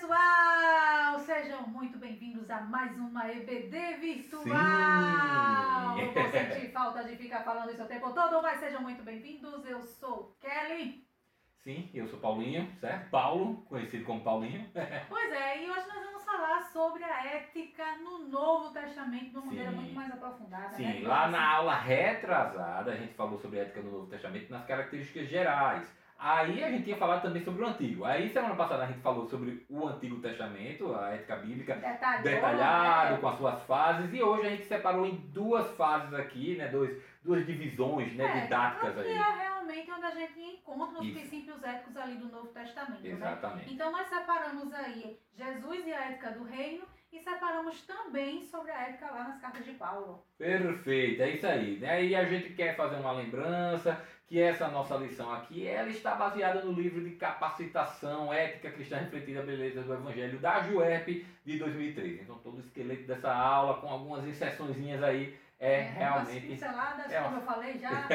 pessoal! Sejam muito bem-vindos a mais uma EBD virtual! Sim. Não vou sentir falta de ficar falando isso o tempo todo, mas sejam muito bem-vindos. Eu sou Kelly. Sim, eu sou Paulinho, certo? Paulo, conhecido como Paulinho. Pois é, e hoje nós vamos falar sobre a ética no Novo Testamento de uma maneira Sim. muito mais aprofundada. Sim, né? lá na aula retrasada a gente falou sobre a ética no Novo Testamento nas características gerais. Aí a gente tinha falado também sobre o Antigo. Aí semana passada a gente falou sobre o Antigo Testamento, a ética bíblica, detalhado, com as suas fases. E hoje a gente separou em duas fases aqui, né? Duas divisões, né, didáticas aí. Que é realmente onde a gente encontra os Isso. princípios éticos ali do Novo Testamento. Exatamente. Né? Então nós separamos aí Jesus e a ética do reino e separamos também sobre a ética lá nas cartas de Paulo. Perfeito, é isso aí. Né? E a gente quer fazer uma lembrança que essa nossa lição aqui, ela está baseada no livro de capacitação ética cristã refletida a beleza do Evangelho da JUERP de 2003. Então todo o esqueleto dessa aula com algumas inserçõezinhas aí realmente... pinceladas, como eu falei já.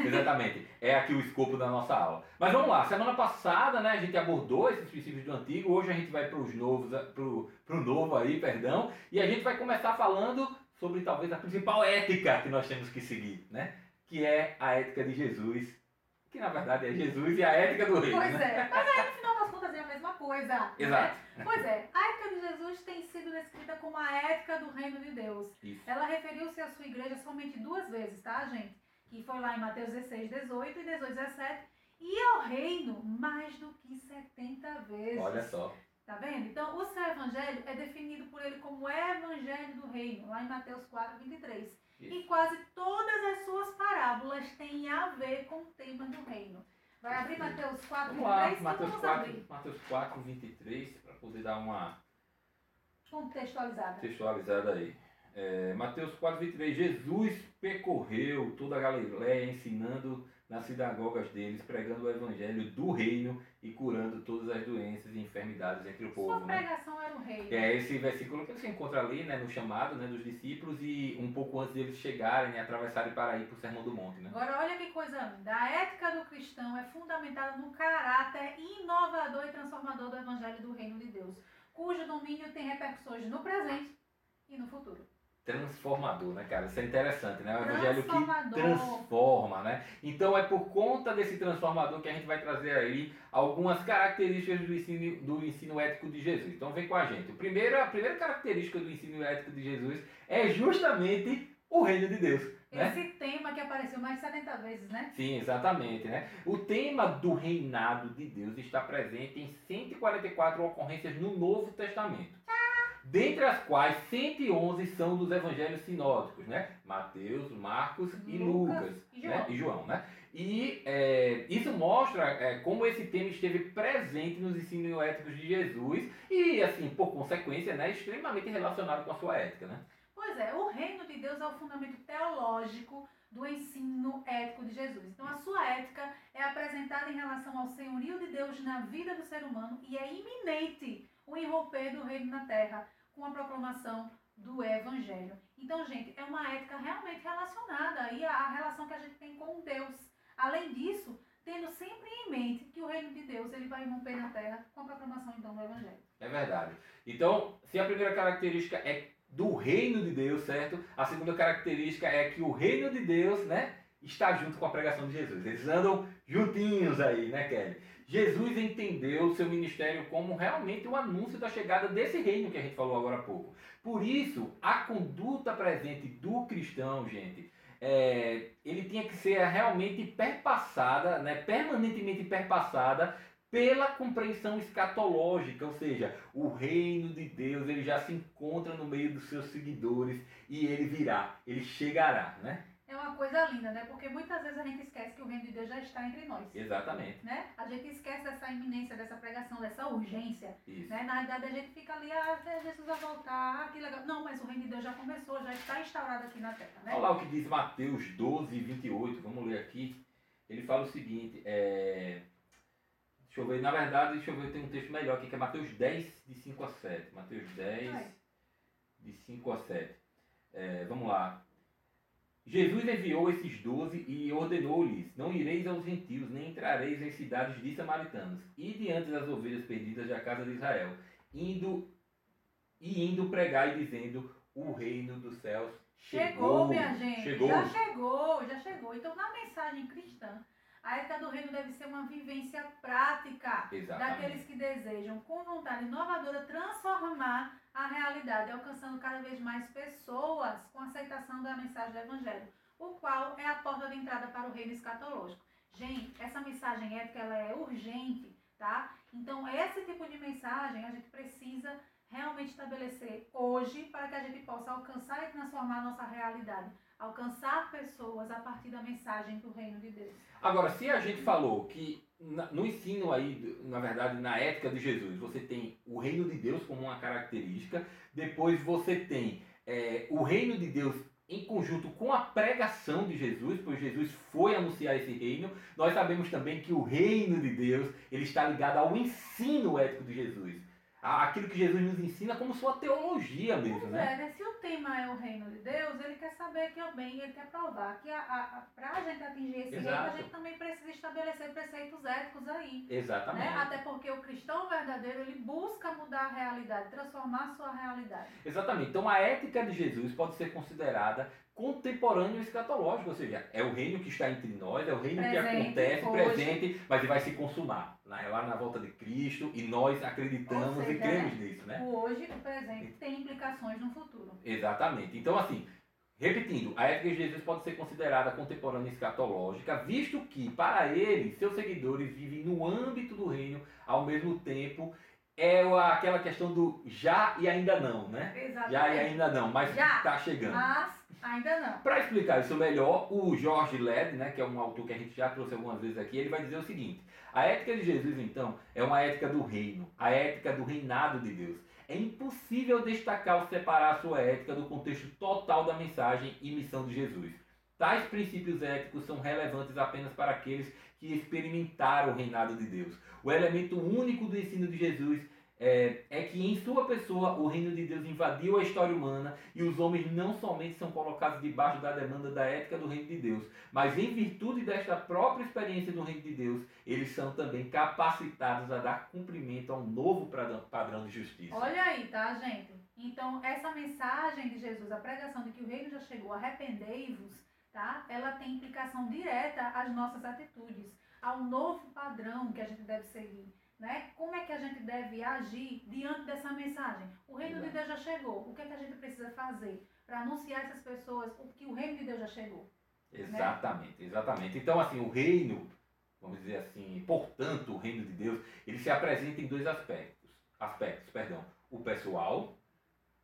Exatamente, é aqui o escopo da nossa aula. Mas vamos lá, semana passada, né, a gente abordou esses princípios do Antigo, hoje a gente vai para os novos, pro novo aí, perdão, e a gente vai começar falando sobre talvez a principal ética que nós temos que seguir, né? Que é a ética de Jesus, que na verdade é Jesus e a ética do reino. Pois né? é, mas aí no final das contas é a mesma coisa. Exato. Né? Pois é, a ética de Jesus tem sido descrita como a ética do reino de Deus. Isso. Ela referiu-se à sua igreja somente 2 vezes, tá, gente? Que foi lá em Mateus 16, 18 e 18, 17. E ao reino mais do que 70 vezes. Olha só. Tá vendo? Então, o seu evangelho é definido por ele como evangelho do reino, lá em Mateus 4, 23. Isso. E quase todas as suas parábolas têm a ver com o tema do reino. Vai abrir Mateus 4, vamos lá, 23? Mateus 4, 23, para poder dar uma contextualizada aí. Mateus 4, 23. Jesus percorreu toda a Galiléia, ensinando nas sinagogas deles, pregando o evangelho do reino e curando todas as doenças e enfermidades entre o povo. Sua pregação era o reino. É esse versículo que você encontra ali, né, no chamado, né, dos discípulos e um pouco antes deles chegarem, né, atravessarem para ir para o Sermão do Monte. Né? Agora olha que coisa linda. A ética do cristão é fundamentada no caráter inovador e transformador do evangelho do reino de Deus, cujo domínio tem repercussões no presente e no futuro. Transformador, né, cara? Isso é interessante, né? É um evangelho que transforma, né? Então é por conta desse transformador que a gente vai trazer aí algumas características do ensino ético de Jesus. Então vem com a gente. A primeira característica do ensino ético de Jesus é justamente o reino de Deus. Esse tema que apareceu mais de 70 vezes, né? Sim, exatamente, né? O tema do reinado de Deus está presente em 144 ocorrências no Novo Testamento. Dentre as quais 111 são dos evangelhos sinóticos, né? Mateus, Marcos e Lucas e João, né? E isso mostra como esse tema esteve presente nos ensinos éticos de Jesus e, assim, por consequência, né, extremamente relacionado com a sua ética, né? Pois é, o reino de Deus é o fundamento teológico do ensino ético de Jesus. Então a sua ética é apresentada em relação ao senhorio de Deus na vida do ser humano e é iminente o irromper do reino na terra com a proclamação do evangelho. Então, gente, é uma ética realmente relacionada aí à relação que a gente tem com Deus. Além disso, tendo sempre em mente que o reino de Deus ele vai irromper na terra com a proclamação então do evangelho. É verdade. Então, se a primeira característica é do reino de Deus, certo? A segunda característica é que o reino de Deus, né, está junto com a pregação de Jesus. Eles andam juntinhos aí, né, Kelly? Jesus entendeu o seu ministério como realmente o anúncio da chegada desse reino que a gente falou agora há pouco. Por isso, a conduta presente do cristão, gente, ele tinha que ser realmente perpassada, né, permanentemente perpassada pela compreensão escatológica, ou seja, o reino de Deus ele já se encontra no meio dos seus seguidores e ele virá, ele chegará, né? É uma coisa linda, né? Porque muitas vezes a gente esquece que o reino de Deus já está entre nós. Exatamente. Né? A gente esquece dessa iminência, dessa pregação, dessa urgência. Isso. Né? Na realidade a gente fica ali, Jesus vai voltar, que legal. Não, mas o reino de Deus já começou, já está instaurado aqui na terra. Né? Olha lá o que diz Mateus 12, 28, vamos ler aqui. Ele fala o seguinte, deixa eu ver, na verdade, tem um texto melhor aqui, que é Mateus 10, de 5 a 7. Mateus 10, de 5 a 7. Vamos lá. Jesus enviou esses 12 e ordenou-lhes: não ireis aos gentios, nem entrareis em cidades de samaritanos, e diante das ovelhas perdidas da casa de Israel. indo pregar e dizendo: o reino dos céus chegou, minha gente. Chegou. Já chegou. Então, na mensagem cristã, a ética do reino deve ser uma vivência prática. Exatamente. Daqueles que desejam, com vontade inovadora, transformar a realidade, alcançando cada vez mais pessoas com a aceitação da mensagem do Evangelho, o qual é a porta de entrada para o reino escatológico. Gente, essa mensagem ética, ela é urgente, tá? Então, esse tipo de mensagem a gente precisa realmente estabelecer hoje para que a gente possa alcançar e transformar a nossa realidade, alcançar pessoas a partir da mensagem do reino de Deus. Agora, se a gente falou que no ensino aí, na verdade, na ética de Jesus, você tem o reino de Deus como uma característica, depois você tem o reino de Deus em conjunto com a pregação de Jesus, pois Jesus foi anunciar esse reino. Nós sabemos também que o reino de Deus ele está ligado ao ensino ético de Jesus. Aquilo que Jesus nos ensina como sua teologia mesmo, né? Se o tema é o reino de Deus, ele quer saber que é o bem, ele quer provar que para a gente atingir esse reino, a gente também precisa estabelecer preceitos éticos aí. Exatamente. Né? Até porque o cristão verdadeiro, ele busca mudar a realidade, transformar a sua realidade. Exatamente. Então a ética de Jesus pode ser considerada contemporâneo escatológico, ou seja, é o reino que está entre nós, é o reino presente, que acontece, hoje, presente, mas vai se consumar lá na volta de Cristo, e nós acreditamos seja, e cremos nisso, né? O hoje, o presente, tem implicações no futuro. Exatamente. Então, assim, repetindo, a ética de Jesus pode ser considerada contemporânea escatológica, visto que, para ele, seus seguidores vivem no âmbito do reino, ao mesmo tempo, é aquela questão do já e ainda não, né? Exatamente. Já e ainda não, mas está chegando. Mas ainda não. Para explicar isso melhor, o George Led, né, que é um autor que a gente já trouxe algumas vezes aqui, ele vai dizer o seguinte: a ética de Jesus, então, é uma ética do reino, a ética do reinado de Deus. É impossível destacar ou separar a sua ética do contexto total da mensagem e missão de Jesus. Tais princípios éticos são relevantes apenas para aqueles que experimentaram o reinado de Deus. O elemento único do ensino de Jesus é que em sua pessoa o reino de Deus invadiu a história humana e os homens não somente são colocados debaixo da demanda da ética do reino de Deus, mas em virtude desta própria experiência do reino de Deus, eles são também capacitados a dar cumprimento a um novo padrão de justiça. Olha aí, tá, gente? Então, essa mensagem de Jesus, a pregação de que o reino já chegou, arrependei-vos, tá? Ela tem implicação direta às nossas atitudes, ao novo padrão que a gente deve seguir. Né? Como é que a gente deve agir diante dessa mensagem? O reino de Deus já chegou. O que é que a gente precisa fazer para anunciar a essas pessoas que o reino de Deus já chegou? Exatamente, né? Exatamente. Então, assim, o reino, vamos dizer assim, portanto, o reino de Deus, ele se apresenta em dois aspectos. O pessoal,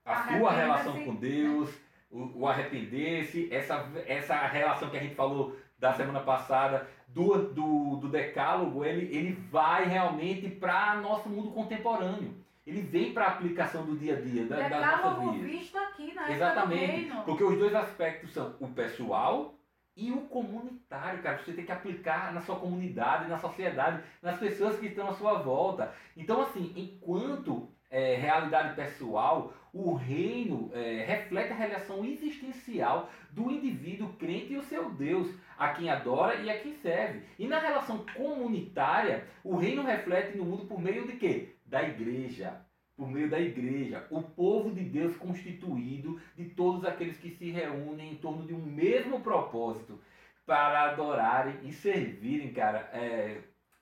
a sua relação com Deus, o arrepender-se, essa relação que a gente falou da semana passada, do decálogo, ele vai realmente para nosso mundo contemporâneo. Ele vem para a aplicação do dia a dia, das nossas vidas. Visto aqui na Exatamente, porque os dois aspectos são o pessoal e o comunitário, cara. Você tem que aplicar na sua comunidade, na sociedade, nas pessoas que estão à sua volta. Então, assim, enquanto realidade pessoal, o reino reflete a relação existencial do indivíduo crente e o seu Deus, a quem adora e a quem serve. E na relação comunitária, o reino reflete no mundo por meio de quê? Da igreja. Por meio da igreja, o povo de Deus constituído de todos aqueles que se reúnem em torno de um mesmo propósito para adorarem e servirem, cara,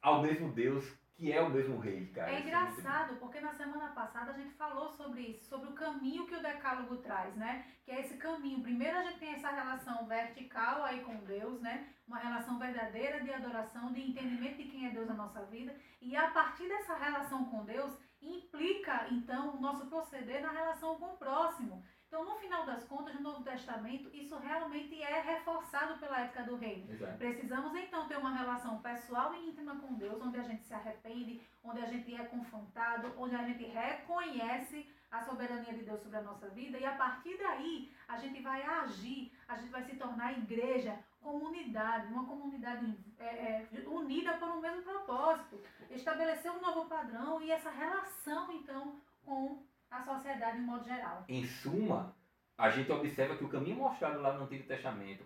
ao mesmo Deus, que é o mesmo rei, cara. É engraçado, porque na semana passada a gente falou sobre isso, sobre o caminho que o decálogo traz, né? Que é esse caminho. Primeiro a gente tem essa relação vertical aí com Deus, né? Uma relação verdadeira de adoração, de entendimento de quem é Deus na nossa vida. E a partir dessa relação com Deus, implica, então, o nosso proceder na relação com o próximo. Então, no final das contas, no Novo Testamento, isso realmente é reforçado pela ética do reino. Exato. Precisamos, então, ter uma relação pessoal e íntima com Deus, onde a gente se arrepende, onde a gente é confrontado, onde a gente reconhece a soberania de Deus sobre a nossa vida, e a partir daí, a gente vai agir, a gente vai se tornar igreja, comunidade, uma comunidade unida por um mesmo propósito, estabelecer um novo padrão e essa relação, então, com a sociedade de um modo geral. Em suma, a gente observa que o caminho mostrado lá no Antigo Testamento,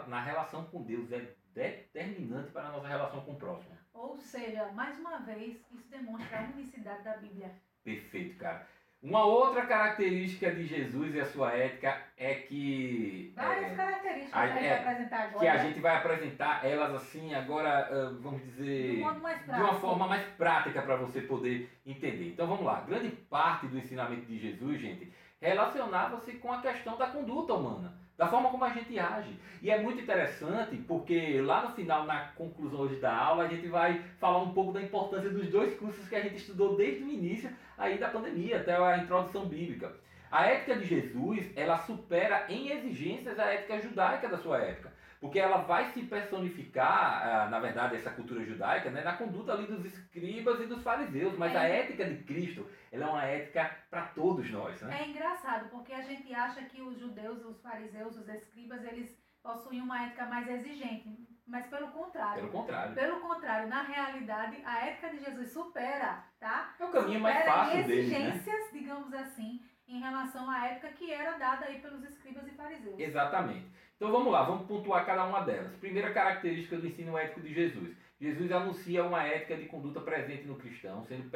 na relação com Deus, é determinante para a nossa relação com o próximo. Ou seja, mais uma vez, isso demonstra a unicidade da Bíblia. Perfeito, cara. Uma outra característica de Jesus e a sua ética é que... Várias características que a gente vai apresentar agora. Que a gente vai apresentar elas assim agora, vamos dizer, de um modo mais de prático. uma forma mais prática para você poder entender. Então vamos lá. Grande parte do ensinamento de Jesus, gente, relacionava-se com a questão da conduta humana, da forma como a gente age. E é muito interessante porque lá no final, na conclusão hoje da aula, a gente vai falar um pouco da importância dos dois cursos que a gente estudou desde o início aí da pandemia, até a introdução bíblica. A ética de Jesus, ela supera em exigências a ética judaica da sua época, porque ela vai se personificar, na verdade, essa cultura judaica, né, na conduta ali dos escribas e dos fariseus, mas a ética de Cristo, ela é uma ética para todos nós, né? É engraçado, porque a gente acha que os judeus, os fariseus, os escribas, eles possuem uma ética mais exigente, mas pelo contrário. Pelo contrário, na realidade, a ética de Jesus supera, tá? É o caminho mais fácil deles, né? exigências, digamos assim, em relação à ética que era dada aí pelos escribas e fariseus. Exatamente. Então vamos lá, vamos pontuar cada uma delas. Primeira característica do ensino ético de Jesus. Jesus anuncia uma ética de conduta presente no cristão, sendo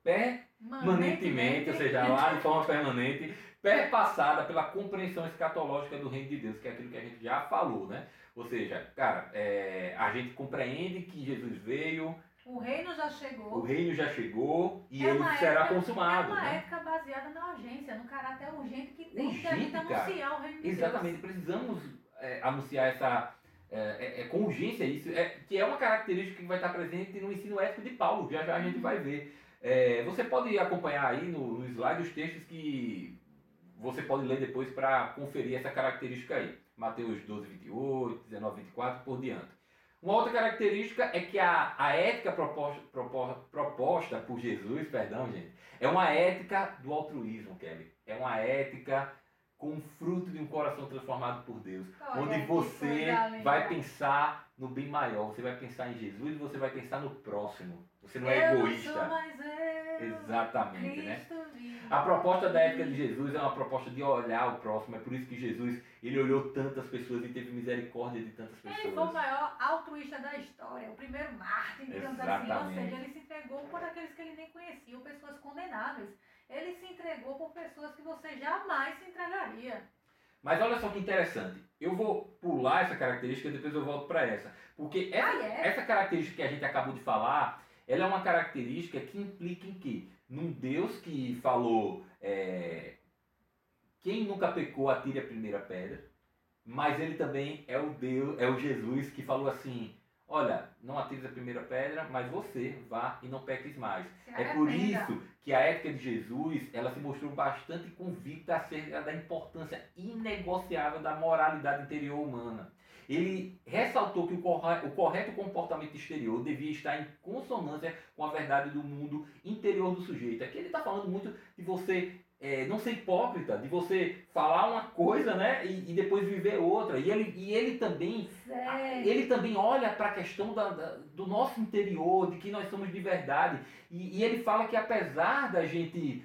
permanentemente, ou seja, lá de forma permanente, perpassada pela compreensão escatológica do reino de Deus, que é aquilo que a gente já falou, né? Ou seja, cara, a gente compreende que Jesus veio, o reino já chegou. O reino já chegou e ele será consumado. É uma né? ética baseada na urgência, no caráter urgente que tem que a gente anunciar o reino de Deus. Exatamente, precisamos anunciar essa... com urgência isso, que é uma característica que vai estar presente no ensino ético de Paulo, já já a gente vai ver. Você pode acompanhar aí no slide os textos que você pode ler depois para conferir essa característica aí. Mateus 12, 28, 19, 24, por diante. Uma outra característica é que a ética proposta por Jesus, gente, é uma ética do altruísmo, Kelly. É uma ética com fruto de um coração transformado por Deus. Onde você vai pensar no bem maior, você vai pensar em Jesus e você vai pensar no próximo. Você não é egoísta. Não sou mais eu, exatamente, Cristo né? vive. A proposta da ética de Jesus é uma proposta de olhar o próximo. É por isso que Jesus, ele olhou tantas pessoas e teve misericórdia de tantas pessoas. Ele foi o maior altruísta da história, o primeiro mártir, digamos assim. Ou seja, ele se entregou por aqueles que ele nem conhecia, pessoas condenáveis. Ele se entregou por pessoas que você jamais se entregaria. Mas olha só que interessante. Eu vou pular essa característica e depois eu volto para essa. Porque essa característica que a gente acabou de falar, ela é uma característica que implica em quê? Num Deus que falou, quem nunca pecou atire a primeira pedra, mas ele também é o Deus, é o Jesus que falou assim, olha, não atire a primeira pedra, mas você vá e não peques mais. É por isso que a ética de Jesus, ela se mostrou bastante convicta acerca da importância inegociável da moralidade interior humana. Ele ressaltou que o correto comportamento exterior devia estar em consonância com a verdade do mundo interior do sujeito. Aqui ele está falando muito de você não ser hipócrita, de você falar uma coisa, né, e depois viver outra. E ele também olha para a questão do nosso interior, de que nós somos de verdade. E ele fala que apesar da gente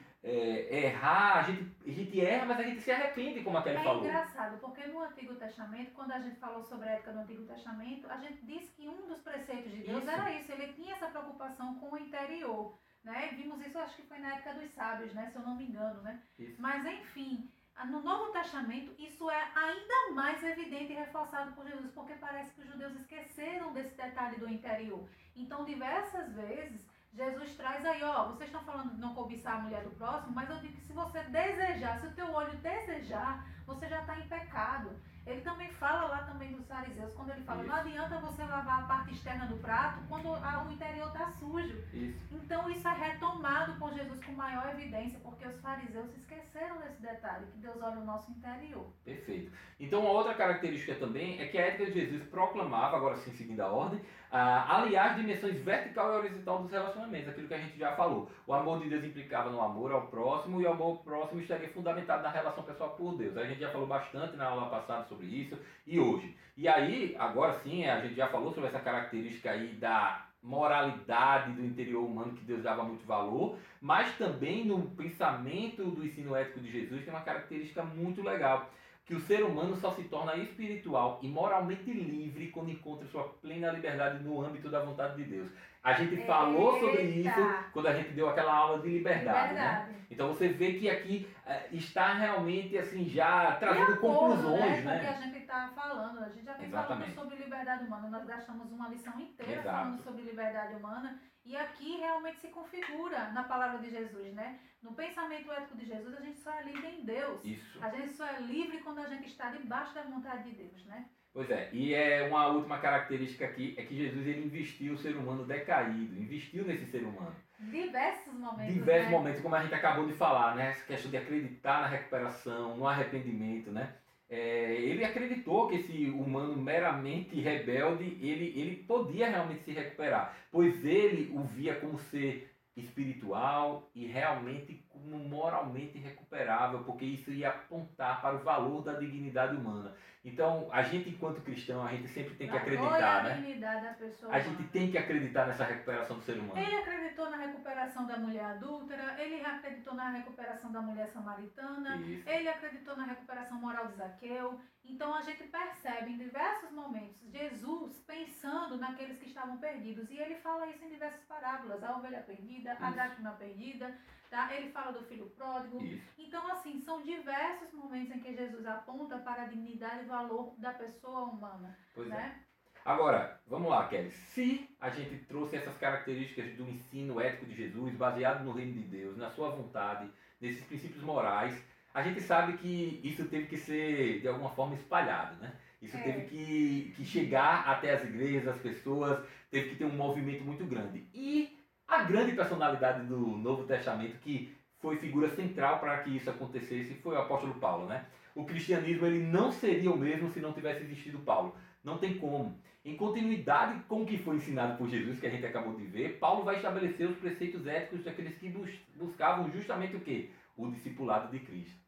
errar, a gente erra, mas a gente se arrepende, como até ele falou. É engraçado, porque no Antigo Testamento, quando a gente falou sobre a ética do Antigo Testamento, a gente disse que um dos preceitos de Deus era isso, ele tinha essa preocupação com o interior, né? Vimos isso, acho que foi na época dos sábios, né? Se eu não me engano, né? Isso. Mas enfim, no Novo Testamento isso é ainda mais evidente e reforçado por Jesus, porque parece que os judeus esqueceram desse detalhe do interior. Então, diversas vezes, Jesus traz aí, vocês estão falando de não cobiçar a mulher do próximo, mas eu digo que se você desejar, se o teu olho desejar, você já está em pecado. Ele também fala lá também dos fariseus, quando ele fala, não adianta você lavar a parte externa do prato quando o interior está sujo. Isso. Então isso é retomado por Jesus com maior evidência, porque os fariseus se esqueceram desse detalhe, que Deus olha o nosso interior. Perfeito. Então uma outra característica também é que a ética de Jesus proclamava, agora sim seguindo a ordem, aliar as dimensões vertical e horizontal dos relacionamentos, aquilo que a gente já falou. O amor de Deus implicava no amor ao próximo e o amor ao próximo estaria fundamentado na relação pessoal por Deus. A gente já falou bastante na aula passada sobre isso e hoje. E aí, agora sim, a gente já falou sobre essa característica aí da moralidade do interior humano que Deus dava muito valor, mas também no pensamento do ensino ético de Jesus tem uma característica muito legal. que o ser humano só se torna espiritual e moralmente livre quando encontra sua plena liberdade no âmbito da vontade de Deus. A gente falou sobre isso quando a gente deu aquela aula de liberdade, né? Então você vê que aqui está realmente assim já trazendo conclusões, né? Porque a gente está falando, a gente já vem falando sobre liberdade humana, nós gastamos uma lição inteira falando sobre liberdade humana e aqui realmente se configura na palavra de Jesus, né? No pensamento ético de Jesus a gente só é livre em Deus. Isso. A gente só é livre quando a gente está debaixo da vontade de Deus, né? Pois é, e uma última característica aqui é que Jesus ele investiu o ser humano decaído, investiu nesse ser humano. Diversos momentos. Diversos momentos, como a gente acabou de falar, né? Essa questão de acreditar na recuperação, no arrependimento, né? Ele acreditou que esse humano meramente rebelde, ele podia realmente se recuperar, pois ele o via como ser espiritual e realmente como moralmente recuperável, porque isso ia apontar para o valor da dignidade humana. Então, a gente enquanto cristão, a gente sempre tem que acreditar, né? Dignidade da pessoa a gente tem que acreditar nessa recuperação do ser humano. Ele acreditou na recuperação da mulher adúltera, ele acreditou na recuperação da mulher samaritana, Isso. Ele acreditou na recuperação moral de Zaqueu. Então a gente percebe em diversos momentos Jesus pensando naqueles que estavam perdidos. E ele fala isso em diversas parábolas. A ovelha perdida, a dracma perdida, tá? Ele fala do filho pródigo. Isso. Então assim, são diversos momentos em que Jesus aponta para a dignidade e valor da pessoa humana. Pois né? Agora, vamos lá, Kelly. Se a gente trouxe essas características do ensino ético de Jesus, baseado no reino de Deus, na sua vontade, nesses princípios morais, a gente sabe que isso teve que ser, de alguma forma, espalhado, né? Isso teve que chegar até as igrejas, as pessoas, teve que ter um movimento muito grande. E a grande personalidade do Novo Testamento, que foi figura central para que isso acontecesse, foi o apóstolo Paulo, né? O cristianismo ele não seria o mesmo se não tivesse existido Paulo. Não tem como. Em continuidade com o que foi ensinado por Jesus, que a gente acabou de ver, Paulo vai estabelecer os preceitos éticos daqueles que buscavam justamente o quê? O discipulado de Cristo.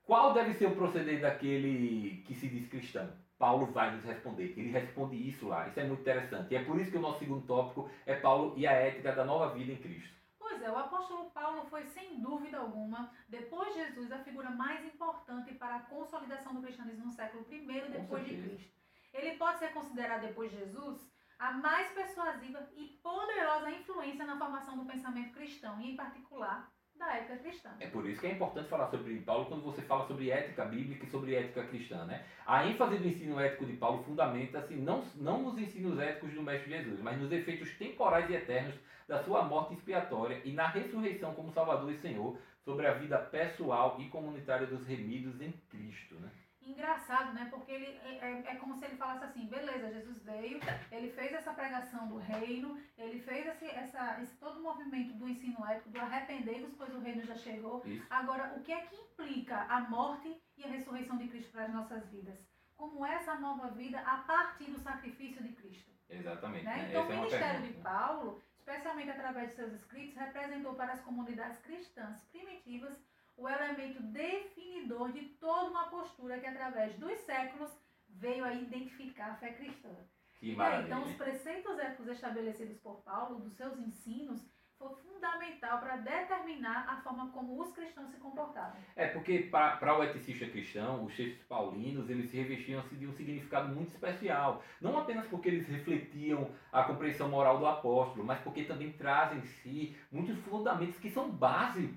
Qual deve ser o proceder daquele que se diz cristão? Paulo vai nos responder. Ele responde isso lá. Isso é muito interessante. E é por isso que o nosso segundo tópico é Paulo e a ética da nova vida em Cristo. Pois é, o apóstolo Paulo foi, sem dúvida alguma, depois de Jesus, a figura mais importante para a consolidação do cristianismo no século I depois de Cristo. Ele pode ser considerado, depois de Jesus, a mais persuasiva e poderosa influência na formação do pensamento cristão, e em particular, da ética cristã. É por isso que é importante falar sobre Paulo quando você fala sobre ética bíblica e sobre ética cristã, né? A ênfase do ensino ético de Paulo fundamenta-se não nos ensinos éticos do Mestre Jesus, mas nos efeitos temporais e eternos da sua morte expiatória e na ressurreição como Salvador e Senhor sobre a vida pessoal e comunitária dos remidos em Cristo, né? Engraçado, né? Porque ele é como se ele falasse assim, beleza, Jesus veio, ele fez essa pregação do reino, ele fez esse todo o movimento do ensino ético, do arrependei-vos, pois o reino já chegou. Isso. Agora, o que é que implica a morte e a ressurreição de Cristo para as nossas vidas? Como essa nova vida a partir do sacrifício de Cristo. Exatamente. Né? Então, o ministério de Paulo, especialmente através de seus escritos, representou para as comunidades cristãs primitivas o elemento definidor de toda uma postura que, através dos séculos, veio a identificar a fé cristã. Que maravilha. Então, os preceitos éticos estabelecidos por Paulo, dos seus ensinos, foi fundamental para determinar a forma como os cristãos se comportavam. Porque para o eticista cristão, os textos paulinos, eles se revestiam de um significado muito especial. Não apenas porque eles refletiam a compreensão moral do apóstolo, mas porque também trazem em si muitos fundamentos que são base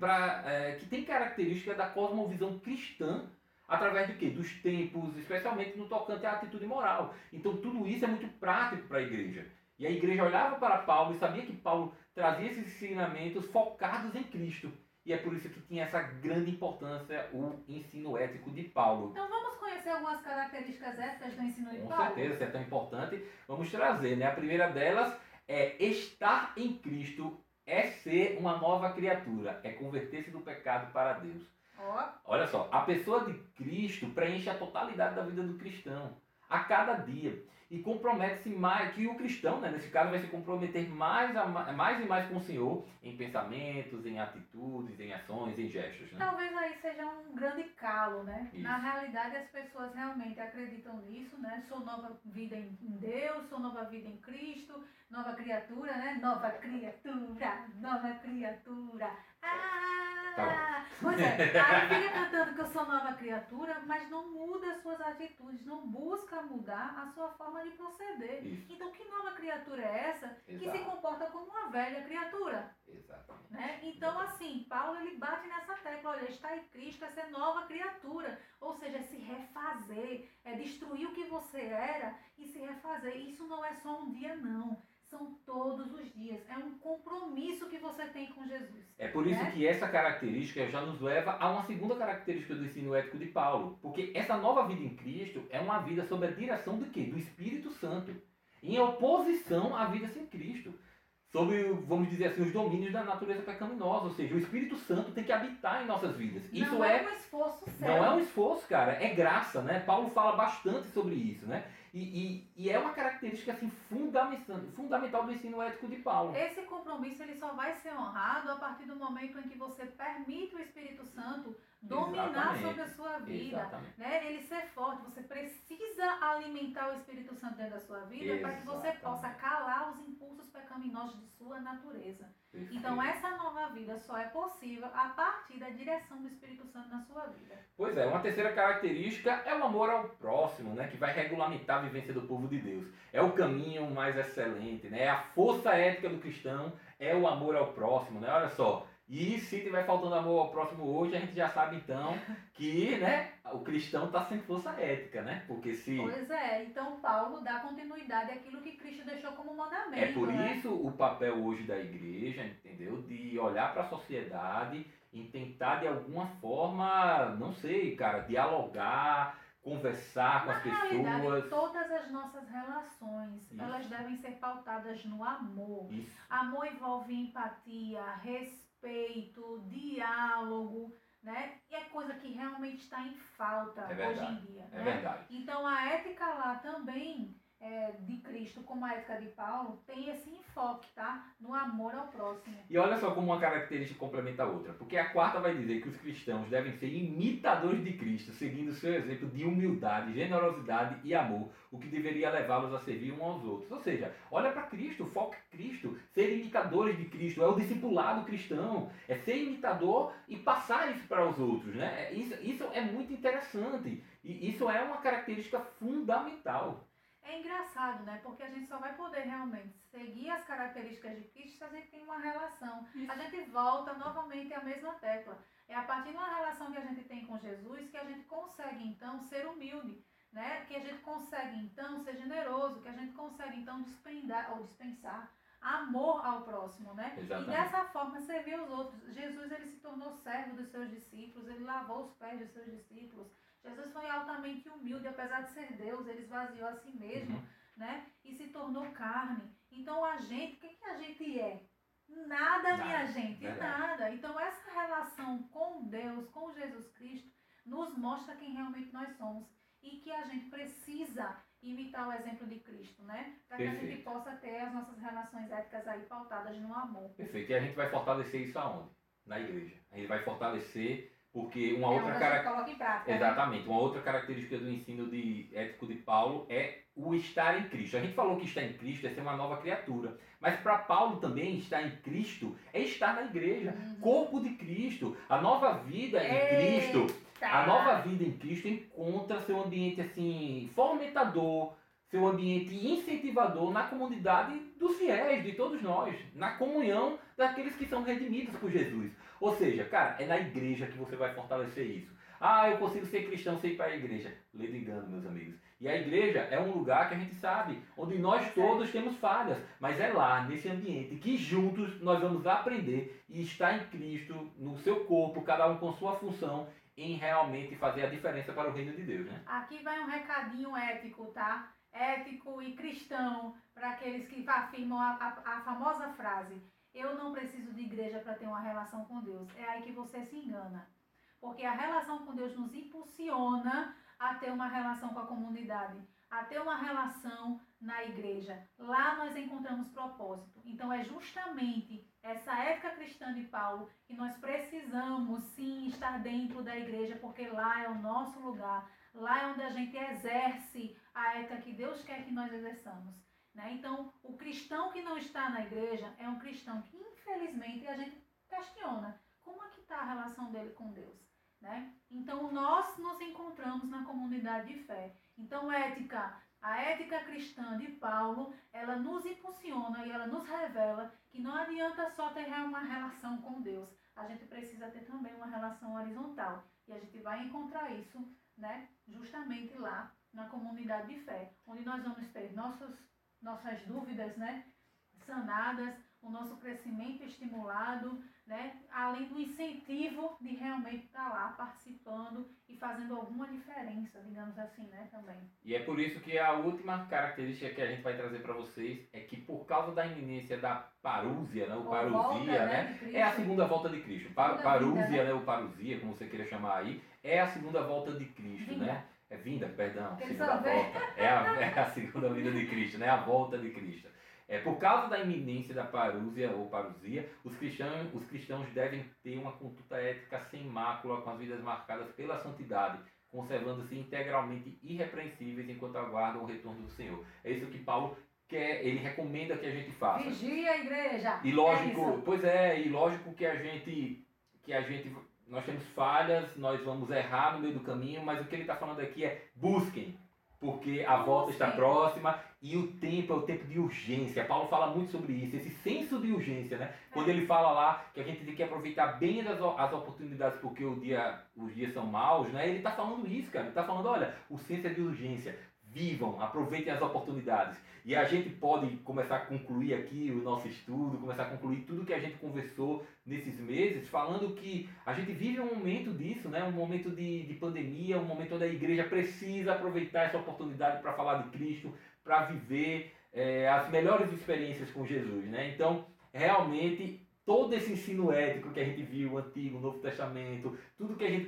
que tem característica da cosmovisão cristã, através de quê? Dos tempos, especialmente no tocante à atitude moral. Então tudo isso é muito prático para a igreja. E a igreja olhava para Paulo e sabia que Paulo trazia esses ensinamentos focados em Cristo. E é por isso que tinha essa grande importância o ensino ético de Paulo. Então vamos conhecer algumas características éticas do ensino de Paulo? Com certeza, se é tão importante, vamos trazer, né? A primeira delas é estar em Cristo, é ser uma nova criatura, é converter-se do pecado para Deus. Olha só, a pessoa de Cristo preenche a totalidade da vida do cristão, a cada dia. E compromete-se mais, que o cristão, né, nesse caso, vai se comprometer mais e mais com o Senhor em pensamentos, em atitudes, em ações, em gestos. Né? Talvez aí seja um grande calo, né? Isso. Na realidade, as pessoas realmente acreditam nisso, né? Sou nova vida em Deus, sou nova vida em Cristo, nova criatura, né? Nova criatura, nova criatura. Ah! Pois é, aí fica cantando que eu sou nova criatura, mas não muda as suas atitudes, não busca mudar a sua forma de proceder. Isso. Então, que nova criatura é essa que se Exato. comporta como uma velha criatura? Exatamente. Né? Então, assim, Paulo ele bate nessa tecla, olha, está em Cristo, é ser nova criatura, ou seja, é se refazer, é destruir o que você era e se refazer. Isso não é só um dia, não. São todos os dias. É um compromisso que você tem com Jesus. É por isso né? que essa característica já nos leva a uma segunda característica do ensino ético de Paulo. Porque essa nova vida em Cristo é uma vida sob a direção de quê? Do Espírito Santo. Em oposição à vida sem Cristo. Sobre, vamos dizer assim, os domínios da natureza pecaminosa. Ou seja, o Espírito Santo tem que habitar em nossas vidas. Isso Não é um esforço sério. Não é um esforço, cara. É graça, né? Paulo fala bastante sobre isso, né? E é uma característica assim, fundamental do ensino ético de Paulo. Esse compromisso ele só vai ser honrado a partir do momento em que você permite o Espírito Santo dominar Exatamente. sobre a sua vida. Exatamente. Né? Ele ser forte. Você precisa alimentar o Espírito Santo dentro da sua vida para que você Exatamente. possa calar os impulsos pecaminosos de sua natureza. Perfeito. Então essa nova vida só é possível a partir da direção do Espírito Santo na sua vida. Pois é, uma terceira característica é o amor ao próximo, né? Que vai regulamentar a vivência do povo de Deus. É o caminho mais excelente, né? É a força ética do cristão, é o amor ao próximo, né? Olha só. E se tiver faltando amor ao próximo hoje, a gente já sabe então que, né, o cristão está sem força ética, né? Porque se... Pois é, então Paulo dá continuidade àquilo que Cristo deixou como mandamento. É por né? isso o papel hoje da igreja, entendeu? De olhar para a sociedade e tentar de alguma forma, não sei, cara, dialogar, conversar com Na as realidade, pessoas. todas as nossas relações, Isso. elas devem ser pautadas no amor. Isso. Amor envolve empatia, respeito, diálogo, né? E é coisa que realmente está em falta É verdade, hoje em dia. É né? verdade. Então a ética lá também de Cristo, como a ética de Paulo, tem esse enfoque, tá? No amor ao próximo. E olha só como uma característica complementa a outra. Porque a quarta vai dizer que os cristãos devem ser imitadores de Cristo, seguindo seu exemplo de humildade, generosidade e amor, o que deveria levá-los a servir uns aos outros. Ou seja, olha para Cristo, foca em Cristo, ser imitadores de Cristo, é o discipulado cristão, é ser imitador e passar isso para os outros. Né? Isso é muito interessante e isso é uma característica fundamental. É engraçado, né? Porque a gente só vai poder realmente seguir as características de Cristo se a gente tem uma relação. Isso. A gente volta novamente à mesma tecla. É a partir de uma relação que a gente tem com Jesus que a gente consegue, então, ser humilde. Né? Que a gente consegue, então, ser generoso. Que a gente consegue, então, dispensar amor ao próximo. Né? Exatamente. E dessa forma servir os outros. Jesus ele se tornou servo dos seus discípulos. Ele lavou os pés dos seus discípulos. Jesus foi altamente humilde, apesar de ser Deus, ele esvaziou a si mesmo, né? E se tornou carne. Então a gente, o que a gente é? Nada, minha gente, nada. Então essa relação com Deus, com Jesus Cristo, nos mostra quem realmente nós somos. E que a gente precisa imitar o exemplo de Cristo, né? Para que a gente possa ter as nossas relações éticas aí pautadas no amor. Perfeito. E a gente vai fortalecer isso aonde? Na igreja. A gente vai fortalecer... Porque uma outra característica. Exatamente, uma outra característica do ensino ético de Paulo é o estar em Cristo. A gente falou que estar em Cristo é ser uma nova criatura. Mas para Paulo também estar em Cristo é estar na igreja. Corpo de Cristo. A nova vida em Cristo. A nova vida em Cristo encontra seu ambiente assim, fomentador, seu ambiente incentivador na comunidade dos fiéis, de todos nós, na comunhão daqueles que são redimidos por Jesus. Ou seja, cara, é na igreja que você vai fortalecer isso. Ah, eu consigo ser cristão sem ir para a igreja. Lendo engano, meus amigos. E a igreja é um lugar que a gente sabe, onde nós todos temos falhas, mas é lá, nesse ambiente, que juntos nós vamos aprender e estar em Cristo, no seu corpo, cada um com sua função, em realmente fazer a diferença para o reino de Deus, né? Aqui vai um recadinho ético, tá? Ético e cristão, para aqueles que afirmam a famosa frase: eu não preciso de igreja para ter uma relação com Deus. É aí que você se engana. Porque a relação com Deus nos impulsiona a ter uma relação com a comunidade, a ter uma relação na igreja. Lá nós encontramos propósito. Então é justamente essa ética cristã de Paulo que nós precisamos sim estar dentro da igreja, porque lá é o nosso lugar. Lá é onde a gente exerce a ética que Deus quer que nós exerçamos. Né? Então, o cristão que não está na igreja é um cristão que, infelizmente, a gente questiona. Como é que está a relação dele com Deus, né? Então, nós nos encontramos na comunidade de fé. Então, a ética cristã de Paulo, ela nos impulsiona e ela nos revela que não adianta só ter uma relação com Deus. A gente precisa ter também uma relação horizontal. E a gente vai encontrar isso, né, justamente lá na comunidade de fé, onde nós vamos ter nossas dúvidas, né, sanadas, o nosso crescimento estimulado, né, além do incentivo de realmente estar lá participando e fazendo alguma diferença, digamos assim, né, também. E é por isso que a última característica que a gente vai trazer para vocês é que por causa da iminência da parúzia, né, o parousia, né, é a segunda volta de Cristo. Parúsia, né, o parousia, como você queira chamar aí, é a segunda volta de Cristo, Vinda. né? É vinda, perdão, segunda volta. É a segunda vinda de Cristo, né? A volta de Cristo. Por causa da iminência da parúsia ou parousia, os cristãos devem ter uma conduta ética sem mácula, com as vidas marcadas pela santidade, conservando-se integralmente irrepreensíveis enquanto aguardam o retorno do Senhor. É isso que Paulo quer, ele recomenda que a gente faça. Vigia a igreja. E lógico, e lógico que nós temos falhas, nós vamos errar no meio do caminho, mas o que ele está falando aqui é busquem, porque a volta está próxima e o tempo é o tempo de urgência. Paulo fala muito sobre isso, esse senso de urgência, né? Quando ele fala lá que a gente tem que aproveitar bem as oportunidades porque os dias são maus, né? Ele está falando isso, cara. Ele está falando, olha, o senso é de urgência. Vivam, aproveitem as oportunidades. E a gente pode começar a concluir aqui o nosso estudo, começar a concluir tudo que a gente conversou nesses meses, falando que a gente vive um momento disso, né? Um momento de pandemia, um momento onde a igreja precisa aproveitar essa oportunidade para falar de Cristo, para viver as melhores experiências com Jesus, né? Então, realmente, todo esse ensino ético que a gente viu, o Antigo, o Novo Testamento, tudo que a gente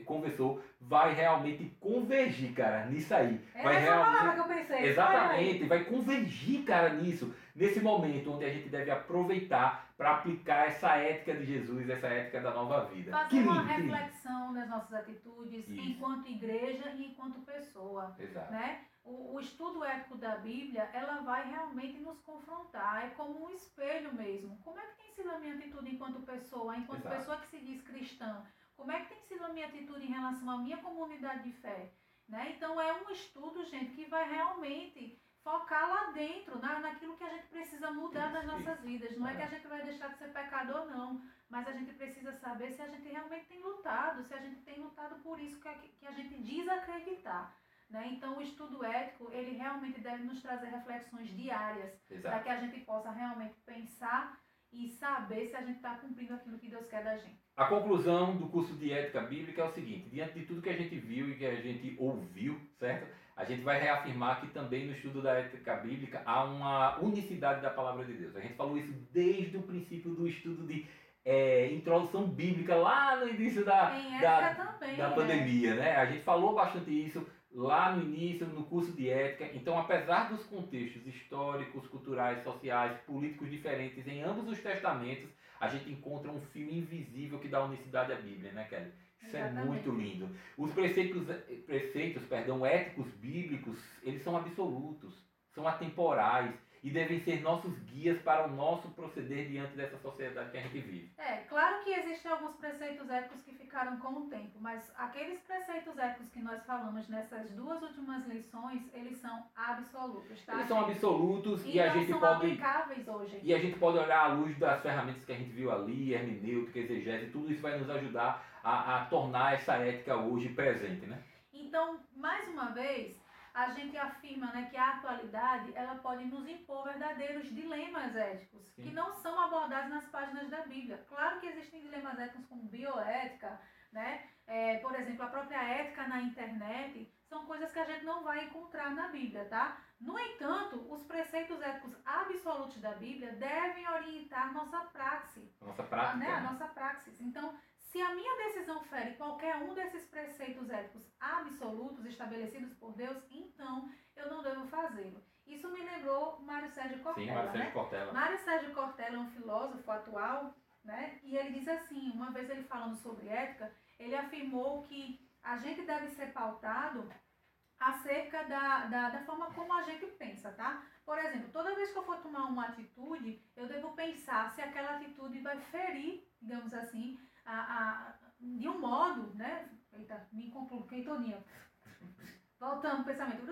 conversou, vai realmente convergir, cara, nisso aí. Vai realmente... que eu pensei. Exatamente, vai convergir, cara, nisso. Nesse momento onde a gente deve aproveitar para aplicar essa ética de Jesus, essa ética da nova vida. Fazer uma reflexão das nossas atitudes Isso. enquanto igreja e enquanto pessoa. Exato. Né? O estudo ético da Bíblia, ela vai realmente nos confrontar, é como um espelho mesmo. Como é que tem sido a minha atitude enquanto pessoa Exato. pessoa que se diz cristã? Como é que tem sido a minha atitude em relação à minha comunidade de fé? Né? Então é um estudo, gente, que vai realmente focar lá dentro, naquilo que a gente precisa mudar nas nossas vidas. Não é que a gente vai deixar de ser pecador, não. Mas a gente precisa saber se a gente realmente tem lutado, se a gente tem lutado por isso que a gente diz acreditar. Né? Então o estudo ético, ele realmente deve nos trazer reflexões diárias, para que a gente possa realmente pensar e saber se a gente está cumprindo aquilo que Deus quer da gente. A conclusão do curso de Ética Bíblica é o seguinte: diante de tudo que a gente viu e que a gente ouviu, certo? A gente vai reafirmar que também no estudo da Ética Bíblica há uma unicidade da Palavra de Deus. A gente falou isso desde o princípio do estudo de introdução bíblica, lá no início da pandemia, né? A gente falou bastante isso lá no início, no curso de Ética. Então, apesar dos contextos históricos, culturais, sociais, políticos diferentes em ambos os testamentos, a gente encontra um fio invisível que dá unicidade à Bíblia, né, Kelly? Isso é muito lindo. Os preceitos éticos bíblicos, eles são absolutos, são atemporais e devem ser nossos guias para o nosso proceder diante dessa sociedade que a gente vive. Claro que existem alguns preceitos éticos que ficaram com o tempo, mas aqueles preceitos éticos que nós falamos nessas duas últimas lições, eles são absolutos, tá? Eles são absolutos e a gente são aplicáveis hoje. E a gente pode olhar à luz das ferramentas que a gente viu ali, hermenêutica, exegese, tudo isso vai nos ajudar a tornar essa ética hoje presente, né? Então, mais uma vez, a gente afirma, né, que a atualidade ela pode nos impor verdadeiros dilemas éticos, Sim. que não são abordados nas páginas da Bíblia. Claro que existem dilemas éticos como bioética, né? Por exemplo, a própria ética na internet, são coisas que a gente não vai encontrar na Bíblia, tá? No entanto, os preceitos éticos absolutos da Bíblia devem orientar nossa praxe. Nossa prática. Né? A nossa praxis. Então, se a minha decisão fere qualquer um desses preceitos éticos absolutos estabelecidos por Deus, então eu não devo fazê-lo. Isso me lembrou Mário Sérgio Cortella. Sim, Mário Sérgio Cortella. Mário Sérgio Cortella é um filósofo atual, né? E ele diz assim, uma vez ele falando sobre ética, ele afirmou que a gente deve ser pautado acerca da forma como a gente pensa, tá? Por exemplo, toda vez que eu for tomar uma atitude, eu devo pensar se aquela atitude vai ferir, digamos assim, de um modo, né? Eita, me compliquei todinha. Voltando ao pensamento.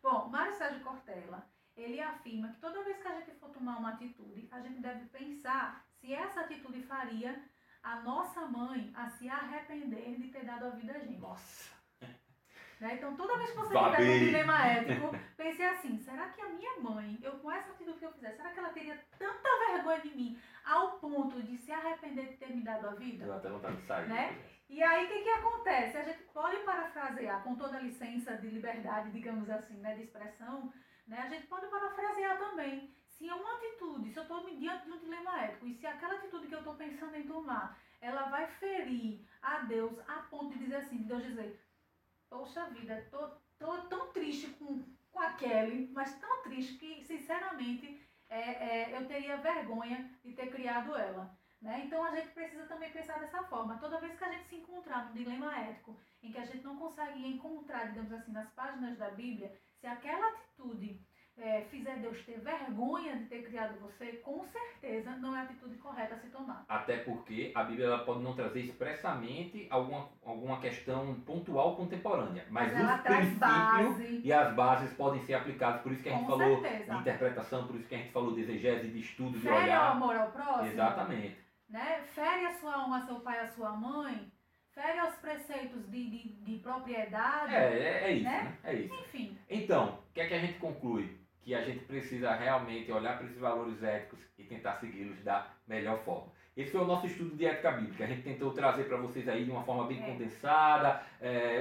Bom, Mário Sérgio Cortella, ele afirma que toda vez que a gente for tomar uma atitude, a gente deve pensar se essa atitude faria a nossa mãe a se arrepender de ter dado a vida a gente. Nossa. Né? Então, toda vez que você tiver um dilema ético, pense assim, será que a minha mãe, com essa atitude que eu fizer, será que ela teria tanta vergonha de mim ao ponto de se arrepender de ter me dado a vida? Eu até vontade de sair. Né? E aí, o que acontece? A gente pode parafrasear, com toda a licença de liberdade, digamos assim, né, de expressão, né, a gente pode parafrasear também. Se é uma atitude, se eu estou diante de um dilema ético, e se aquela atitude que eu estou pensando em tomar, ela vai ferir a Deus a ponto de dizer assim, de Deus dizer, poxa vida, tô tão triste com a Kelly, mas tão triste que, sinceramente, eu teria vergonha de ter criado ela. Né? Então a gente precisa também pensar dessa forma. Toda vez que a gente se encontrar num dilema ético, em que a gente não consegue encontrar, digamos assim, nas páginas da Bíblia, se aquela atitude fizer Deus ter vergonha de ter criado você, com certeza não é a atitude correta a se tomar. Até porque a Bíblia ela pode não trazer expressamente alguma questão pontual contemporânea, mas os princípios e as bases podem ser aplicados. Por isso que a gente falou de interpretação, por isso que a gente falou de exegese, de estudo, de olhar. Fere ao amor ao próximo. Exatamente. Né? Fere a sua honra a seu pai e a sua mãe. Fere aos preceitos de propriedade. É isso, né? É isso. Enfim. Então, o que é que a gente conclui? Que a gente precisa realmente olhar para esses valores éticos e tentar segui-los da melhor forma. Esse foi o nosso estudo de ética bíblica. A gente tentou trazer para vocês aí de uma forma bem condensada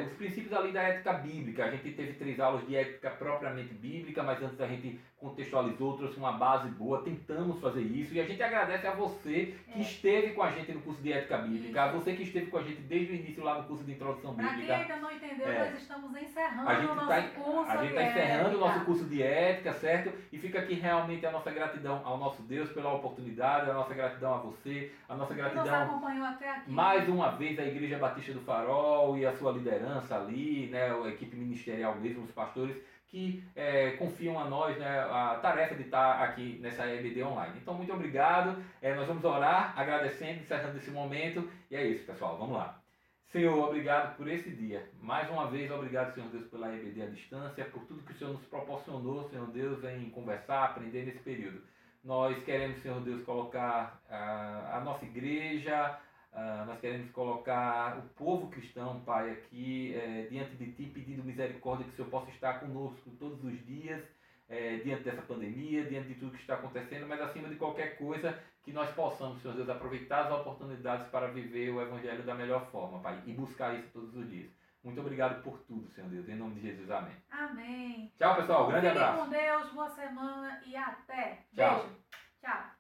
os princípios ali da ética bíblica. A gente teve 3 aulas de ética propriamente bíblica, mas antes a gente contextualizou, trouxe uma base boa, tentamos fazer isso. E a gente agradece a você que esteve com a gente no curso de ética bíblica, a você que esteve com a gente desde o início lá no curso de introdução bíblica. Para quem ainda não entendeu, nós estamos encerrando o nosso curso. A gente está encerrando o nosso curso de ética, certo? E fica aqui realmente a nossa gratidão ao nosso Deus pela oportunidade, a nossa gratidão a você, a nossa gratidão nos acompanhou até aqui. Mais uma vez a Igreja Batista do Farol e a sua liderança ali, né, a equipe ministerial mesmo, os pastores que confiam a nós, né, a tarefa de estar aqui nessa EBD online. Então, muito obrigado. Nós vamos orar, agradecendo, encerrando esse momento. E é isso, pessoal. Vamos lá. Senhor, obrigado por esse dia. Mais uma vez, obrigado, Senhor Deus, pela EBD à distância, por tudo que o Senhor nos proporcionou, Senhor Deus, em conversar, aprender nesse período. Nós queremos, Senhor Deus, colocar a nossa igreja, nós queremos colocar o povo cristão, Pai, aqui diante de Ti, pedindo misericórdia que o Senhor possa estar conosco todos os dias, diante dessa pandemia, diante de tudo que está acontecendo, mas acima de qualquer coisa, que nós possamos, Senhor Deus, aproveitar as oportunidades para viver o Evangelho da melhor forma, Pai, e buscar isso todos os dias. Muito obrigado por tudo, Senhor Deus. Em nome de Jesus, amém. Amém. Tchau, pessoal. Grande abraço. Fiquem com Deus, boa semana e até. Tchau. Beijo. Tchau.